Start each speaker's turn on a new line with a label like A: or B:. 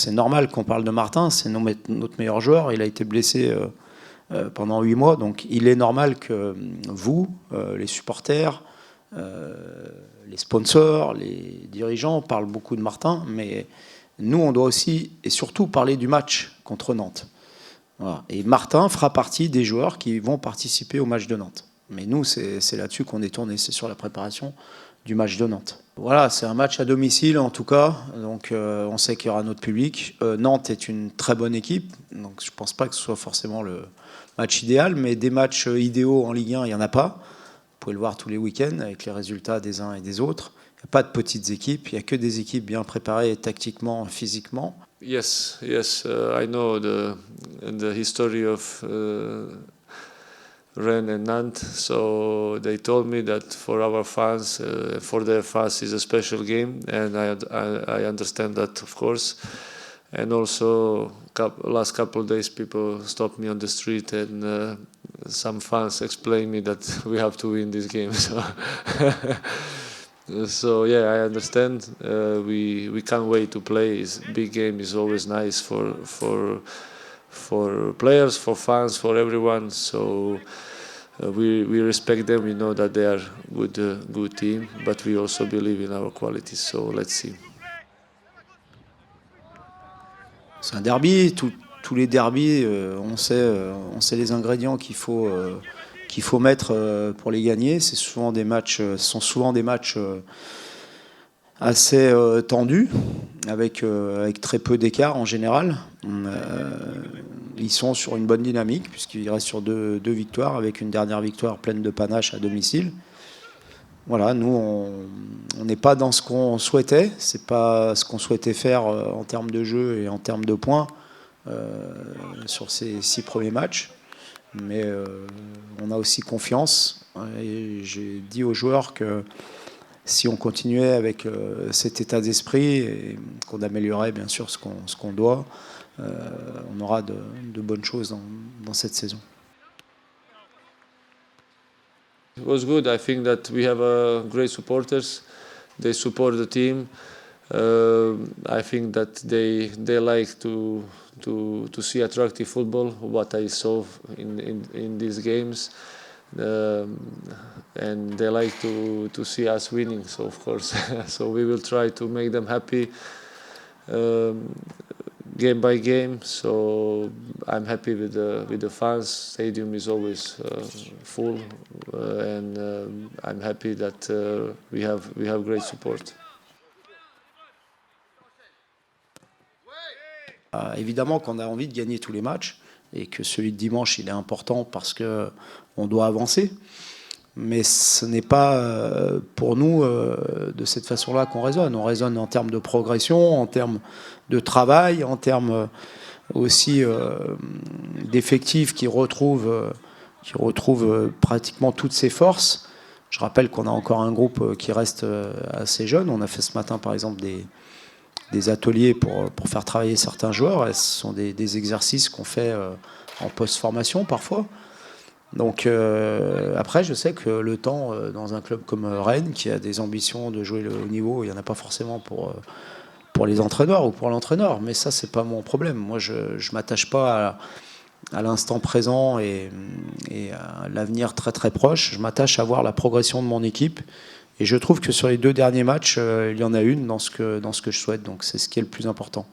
A: c'est normal qu'on parle de Martin, c'est notre meilleur joueur. Il a été blessé pendant 8 mois, donc il est normal que vous, les supporters, les sponsors, les dirigeants parlent beaucoup de Martin, mais nous, on doit aussi et surtout parler du match contre Nantes. Voilà. Et Martin fera partie des joueurs qui vont participer au match de Nantes. Mais nous, c'est là-dessus qu'on est tourné, c'est sur la préparation du match de Nantes. Voilà, c'est un match à domicile en tout cas, donc on sait qu'il y aura notre public. Nantes est une très bonne équipe, donc je ne pense pas que ce soit forcément le match idéal, mais des matchs idéaux en Ligue 1, il n'y en a pas. Vous pouvez le voir tous les week-ends avec les résultats des uns et des autres. Il n'y a pas de petites équipes, il n'y a que des équipes bien préparées tactiquement, physiquement.
B: Yes, I know the history of Rennes and Nantes, so they told me that for our fans, for their fans, is a special game, and I understand that, of course. And also, last couple of days, people stopped me on the street, and some fans explained me that we have to win this game. So yeah, I understand. We can't wait to play. Big game is always nice for players, for fans, for everyone. So we respect them. We know that they are good team, but we also believe in our qualities. So let's see.
A: C'est un derby. Tous les derbys, on sait les ingrédients qu'il faut mettre pour les gagner. Ce sont souvent des matchs assez tendus, avec très peu d'écart en général. Ils sont sur une bonne dynamique, puisqu'ils restent sur deux victoires, avec une dernière victoire pleine de panache à domicile. Voilà, nous, on n'est pas dans ce qu'on souhaitait. C'est pas ce qu'on souhaitait faire en termes de jeu et en termes de points sur ces 6 premiers matchs. Mais on a aussi confiance. Et j'ai dit aux joueurs que si on continuait avec cet état d'esprit et qu'on améliorait bien sûr ce qu'on doit, on aura de bonnes choses dans cette saison.
B: It was good. I think that we have great supporters. They support the team. I think that they like to see attractive football. What I saw in these games, and they like to see us winning. So of course, so we will try to make them happy. Game by game, so I'm happy with the fans. Stadium is always full, and I'm happy that we have great support.
A: Évidemment qu'on a envie de gagner tous les matchs et que celui de dimanche il est important parce que on doit avancer. Mais ce n'est pas pour nous de cette façon-là qu'on raisonne. On raisonne en termes de progression, en termes de travail, en termes aussi d'effectifs qui retrouvent pratiquement toutes ses forces. Je rappelle qu'on a encore un groupe qui reste assez jeune. On a fait ce matin, par exemple, des ateliers pour faire travailler certains joueurs. Et ce sont des exercices qu'on fait en post-formation parfois. Donc après, je sais que le temps dans un club comme Rennes, qui a des ambitions de jouer le haut niveau, il n'y en a pas forcément pour les entraîneurs ou pour l'entraîneur. Mais ça, c'est pas mon problème. Moi, je m'attache pas à l'instant présent et à l'avenir très très proche. Je m'attache à voir la progression de mon équipe. Et je trouve que sur les 2 derniers matchs, il y en a une dans ce que je souhaite. Donc c'est ce qui est le plus important.